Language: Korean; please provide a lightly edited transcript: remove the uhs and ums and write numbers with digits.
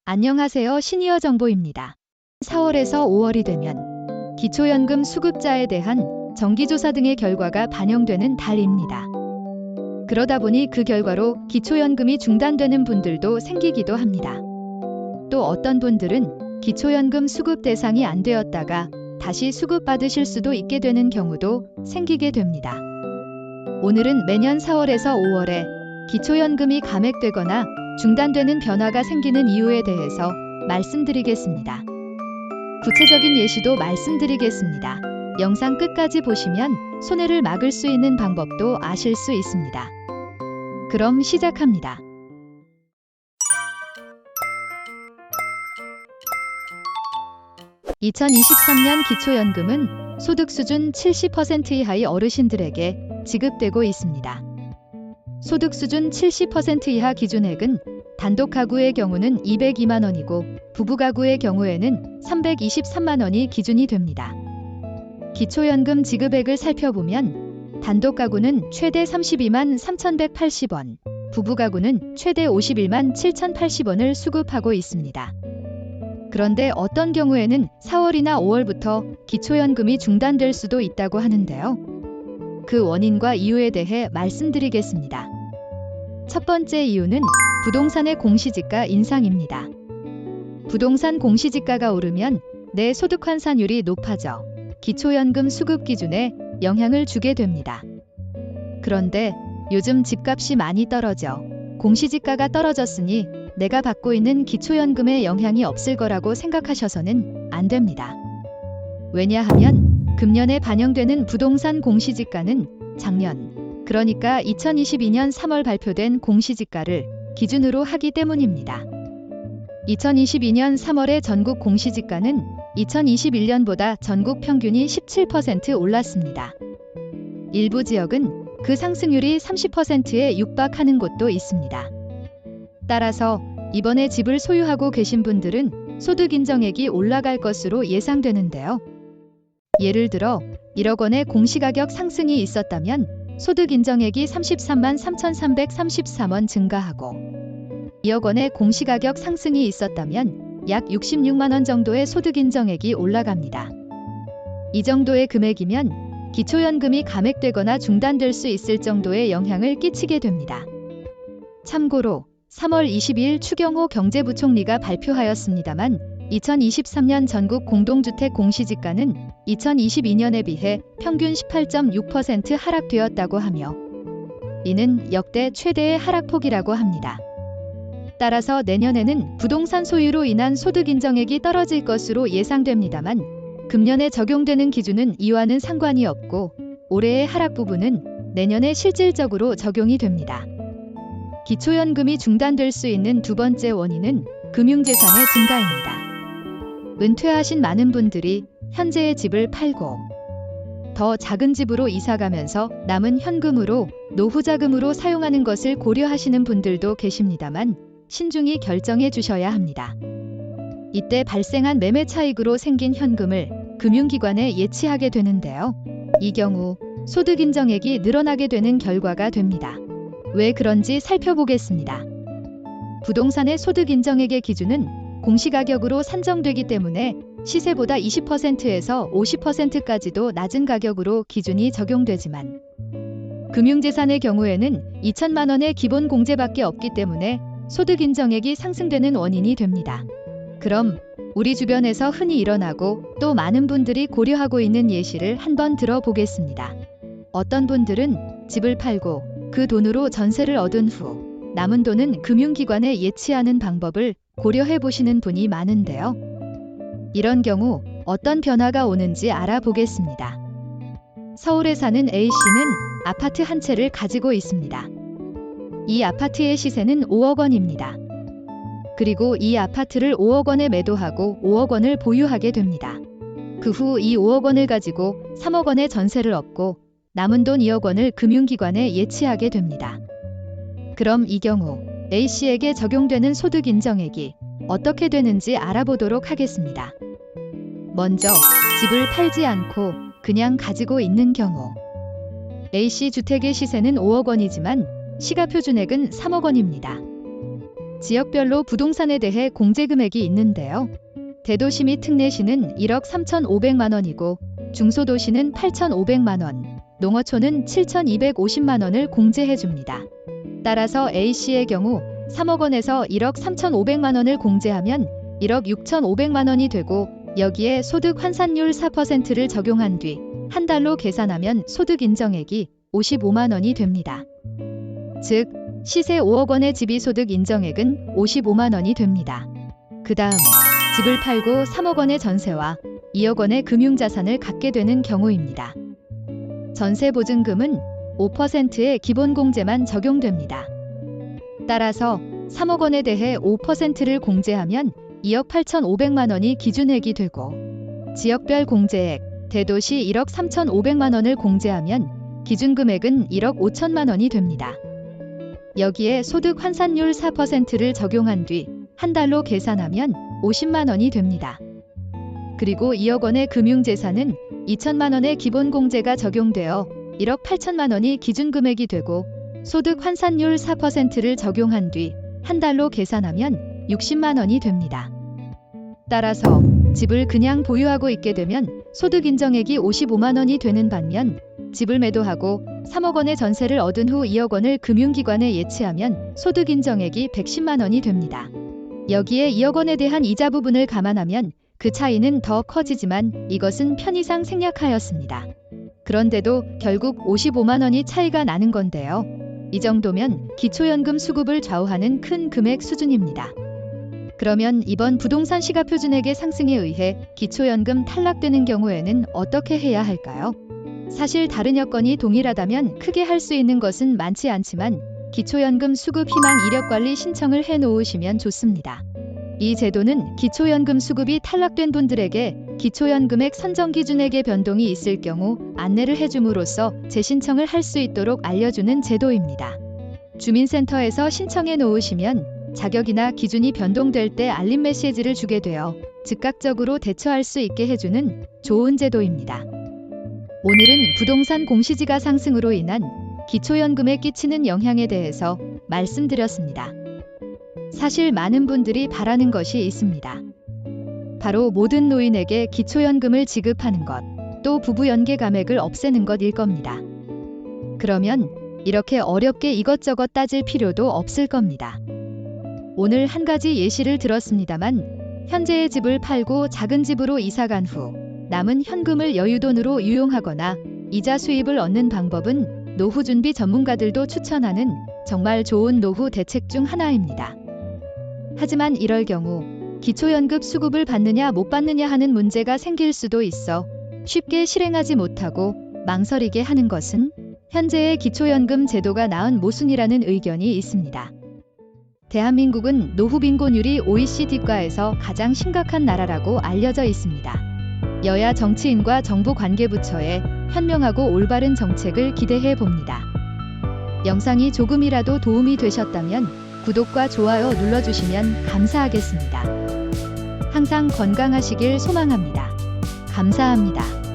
안녕하세요. 시니어 정보입니다. 4월에서 5월이 되면 기초연금 수급자에 대한 정기조사 등의 결과가 반영되는 달입니다. 그러다 보니 그 결과로 기초연금이 중단되는 분들도 생기기도 합니다. 또 어떤 분들은 기초연금 수급 대상이 안 되었다가 다시 수급받으실 수도 있게 되는 경우도 생기게 됩니다. 오늘은 매년 4월에서 5월에 기초연금이 감액되거나 중단되는 변화가 생기는 이유에 대해서 말씀드리겠습니다. 구체적인 예시도 말씀드리겠습니다. 영상 끝까지 보시면 손해를 막을 수 있는 방법도 아실 수 있습니다. 그럼 시작합니다. (2023년) 기초연금은 소득 수준 70% 이하의 어르신들에게 지급되고 있습니다. 소득 수준 70% 이하 기준액은 단독 가구의 경우는 202만 원이고 부부 가구의 경우에는 323만 원이 기준이 됩니다. 기초연금 지급액을 살펴보면 단독 가구는 최대 32만 3,180원, 부부 가구는 최대 51만 7,080원을 수급하고 있습니다. 그런데 어떤 경우에는 4월이나 5월부터 기초연금이 중단될 수도 있다고 하는데요. 그 원인과 이유에 대해 말씀드리겠습니다. 첫 번째 이유는 부동산의 공시지가 인상입니다. 부동산 공시지가가 오르면 내 소득 환산율이 높아져 기초연금 수급 기준에 영향을 주게 됩니다. 그런데 요즘 집값이 많이 떨어져 공시지가가 떨어졌으니 내가 받고 있는 기초연금에 영향이 없을 거라고 생각하셔서는 안 됩니다. 왜냐하면 금년에 반영되는 부동산 공시지가는 작년, 그러니까 2022년 3월 발표된 공시지가를 기준으로 하기 때문입니다. 2022년 3월의 전국 공시지가는 2021년보다 전국 평균이 17% 올랐습니다. 일부 지역은 그 상승률이 30%에 육박하는 곳도 있습니다. 따라서 이번에 집을 소유하고 계신 분들은 소득 인정액이 올라갈 것으로 예상되는데요. 예를 들어 1억 원의 공시가격 상승이 있었다면 소득 인정액이 33만 3,333원 증가하고 2억 원의 공시가격 상승이 있었다면 약 66만 원 정도의 소득 인정액이 올라갑니다. 이 정도의 금액이면 기초연금이 감액되거나 중단될 수 있을 정도의 영향을 끼치게 됩니다. 참고로 3월 22일 추경호 경제부총리가 발표하였습니다만 2023년 전국 공동주택 공시지가는 2022년에 비해 평균 18.6% 하락되었다고 하며 이는 역대 최대의 하락폭이라고 합니다. 따라서 내년에는 부동산 소유로 인한 소득 인정액이 떨어질 것으로 예상됩니다만 금년에 적용되는 기준은 이와는 상관이 없고 올해의 하락 부분은 내년에 실질적으로 적용이 됩니다. 기초연금이 중단될 수 있는 두 번째 원인은 금융재산의 증가입니다. 은퇴하신 많은 분들이 현재의 집을 팔고 더 작은 집으로 이사가면서 남은 현금으로 노후자금으로 사용하는 것을 고려하시는 분들도 계십니다만 신중히 결정해 주셔야 합니다. 이때 발생한 매매 차익으로 생긴 현금을 금융기관에 예치하게 되는데요. 이 경우 소득 인정액이 늘어나게 되는 결과가 됩니다. 왜 그런지 살펴보겠습니다. 부동산의 소득 인정액의 기준은 공시가격으로 산정되기 때문에 시세보다 20%에서 50%까지도 낮은 가격으로 기준이 적용되지만 금융재산의 경우에는 2천만 원의 기본 공제밖에 없기 때문에 소득 인정액이 상승되는 원인이 됩니다. 그럼 우리 주변에서 흔히 일어나고 또 많은 분들이 고려하고 있는 예시를 한번 들어보겠습니다. 어떤 분들은 집을 팔고 그 돈으로 전세를 얻은 후 남은 돈은 금융기관에 예치하는 방법을 고려해 보시는 분이 많은데요. 이런 경우 어떤 변화가 오는지 알아보겠습니다. 서울에 사는 A씨는 아파트 한 채를 가지고 있습니다. 이 아파트의 시세는 5억 원입니다. 그리고 이 아파트를 5억 원에 매도하고 5억 원을 보유하게 됩니다. 그 후 이 5억 원을 가지고 3억 원의 전세를 얻고 남은 돈 2억 원을 금융기관에 예치하게 됩니다. 그럼 이 경우 A씨에게 적용되는 소득 인정액이 어떻게 되는지 알아보도록 하겠습니다. 먼저 집을 팔지 않고 그냥 가지고 있는 경우 A씨 주택의 시세는 5억 원이지만 시가표준액은 3억 원입니다. 지역별로 부동산에 대해 공제 금액이 있는데요. 대도시 및 특례시는 1억 3,500만 원이고 중소도시는 8,500만 원, 농어촌은 7,250만 원을 공제해 줍니다. 따라서 A시의 경우 3억 원에서 1억 3,500만 원을 공제하면 1억 6,500만 원이 되고 여기에 소득 환산율 4%를 적용한 뒤 한 달로 계산하면 소득 인정액이 55만 원이 됩니다. 즉, 시세 5억 원의 집이 소득 인정액은 55만 원이 됩니다. 그 다음, 집을 팔고 3억 원의 전세와 2억 원의 금융자산을 갖게 되는 경우입니다. 전세보증금은 5%의 기본공제만 적용됩니다. 따라서 3억 원에 대해 5%를 공제하면 2억 8,500만 원이 기준액이 되고 지역별 공제액, 대도시 1억 3,500만 원을 공제하면 기준금액은 1억 5천만 원이 됩니다. 여기에 소득 환산율 4%를 적용한 뒤 한 달로 계산하면 50만 원이 됩니다. 그리고 2억 원의 금융재산은 2천만 원의 기본공제가 적용되어 1억 8천만 원이 기준금액이 되고 소득 환산율 4%를 적용한 뒤 한 달로 계산하면 60만 원이 됩니다. 따라서 집을 그냥 보유하고 있게 되면 소득 인정액이 55만 원이 되는 반면 집을 매도하고 3억 원의 전세를 얻은 후 2억 원을 금융기관에 예치하면 소득 인정액이 110만 원이 됩니다. 여기에 2억 원에 대한 이자 부분을 감안하면 그 차이는 더 커지지만 이것은 편의상 생략하였습니다. 그런데도 결국 55만 원이 차이가 나는 건데요. 이 정도면 기초연금 수급을 좌우하는 큰 금액 수준입니다. 그러면 이번 부동산 시가표준액의 상승에 의해 기초연금 탈락되는 경우에는 어떻게 해야 할까요? 사실 다른 여건이 동일하다면 크게 할 수 있는 것은 많지 않지만 기초연금 수급 희망 이력관리 신청을 해 놓으시면 좋습니다. 이 제도는 기초연금 수급이 탈락된 분들에게 기초연금액 선정 기준액의 변동이 있을 경우 안내를 해줌으로써 재신청을 할 수 있도록 알려주는 제도입니다. 주민센터에서 신청해 놓으시면 자격이나 기준이 변동될 때 알림 메시지를 주게 되어 즉각적으로 대처할 수 있게 해주는 좋은 제도입니다. 오늘은 부동산 공시지가 상승으로 인한 기초연금에 끼치는 영향에 대해서 말씀드렸습니다. 사실 많은 분들이 바라는 것이 있습니다. 바로 모든 노인에게 기초연금을 지급하는 것, 또 부부연계 감액을 없애는 것일 겁니다. 그러면 이렇게 어렵게 이것저것 따질 필요도 없을 겁니다. 오늘 한 가지 예시를 들었습니다만 현재의 집을 팔고 작은 집으로 이사간 후 남은 현금을 여유돈으로 유용하거나 이자 수입을 얻는 방법은 노후준비 전문가들도 추천하는 정말 좋은 노후 대책 중 하나입니다. 하지만 이럴 경우 기초연금 수급을 받느냐 못 받느냐 하는 문제가 생길 수도 있어 쉽게 실행하지 못하고 망설이게 하는 것은 현재의 기초연금 제도가 나은 모순이라는 의견이 있습니다. 대한민국은 노후 빈곤율이 OECD과에서 가장 심각한 나라라고 알려져 있습니다. 여야 정치인과 정부 관계부처의 현명하고 올바른 정책을 기대해 봅니다. 영상이 조금이라도 도움이 되셨다면 구독과 좋아요 눌러주시면 감사하겠습니다. 항상 건강하시길 소망합니다. 감사합니다.